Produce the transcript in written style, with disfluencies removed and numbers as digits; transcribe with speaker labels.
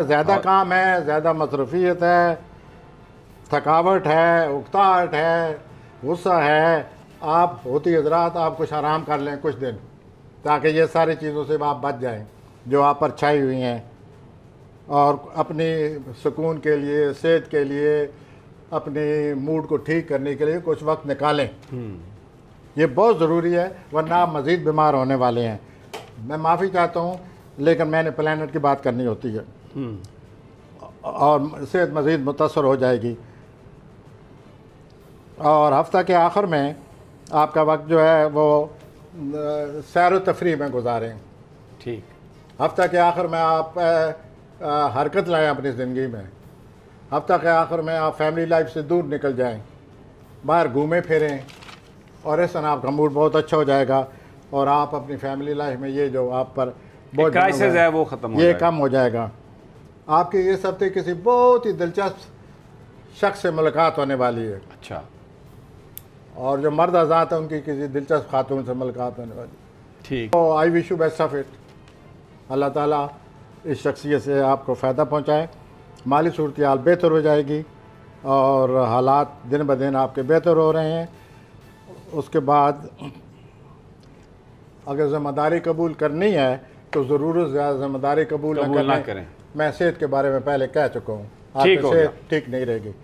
Speaker 1: ज़्यादा काम है, ज़्यादा मसरूफियत है, थकावट है, उकताहट है, गुस्सा है, आप होती हजरात आप कुछ आराम कर लें कुछ दिन, ताकि ये सारी चीज़ों से आप बच जाएं जो आप पर छाई हुई हैं, और अपनी सुकून के लिए, सेहत के लिए, अपनी मूड को ठीक करने के लिए कुछ वक्त निकालें। ये बहुत ज़रूरी है, वरना आप मज़ीद बीमार होने वाले हैं। मैं माफ़ी चाहता हूँ, लेकिन मैंने प्लानट की बात करनी होती है और सेहत मज़ीद मुतासर हो जाएगी। और हफ्ता के आखिर में आपका वक्त जो है वो सैर व तफरीह में गुजारें।
Speaker 2: ठीक।
Speaker 1: हफ्ता के आखिर में आप हरकत लाएं अपनी ज़िंदगी में। हफ्ता के आखिर में आप फैमिली लाइफ से दूर निकल जाएं, बाहर घूमें फिरें, और इस तरह आपका मूड बहुत अच्छा हो जाएगा और आप अपनी फैमिली लाइफ में ये जो आप पर बहुत
Speaker 2: क्राइसिस है वो ख़त्म हो
Speaker 1: ये
Speaker 2: जाएगा,
Speaker 1: कम हो जाएगा। आपकी इस हफ्ते किसी बहुत ही दिलचस्प शख्स से मुलाकात होने वाली है।
Speaker 2: अच्छा।
Speaker 1: और जो मर्द आज़ाद है उनकी किसी दिलचस्प खातून से मुलाकात होने वाली।
Speaker 2: ठीक।
Speaker 1: तो I wish you best of it. अल्लाह ताला इस शख्सियत से आपको फ़ायदा पहुँचाए, माली सूरत हाल बेहतर हो जाएगी और हालात दिन ब दिन आपके बेहतर हो रहे हैं। उसके बाद अगर ज़िम्मेदारी कबूल करनी है तो ज़रूर ज़्यादा ज़िम्मेदारी कबूल ना करें। मैं सेहत के बारे में पहले कह चुका हूँ, आपकी सेहत ठीक नहीं रहेगी।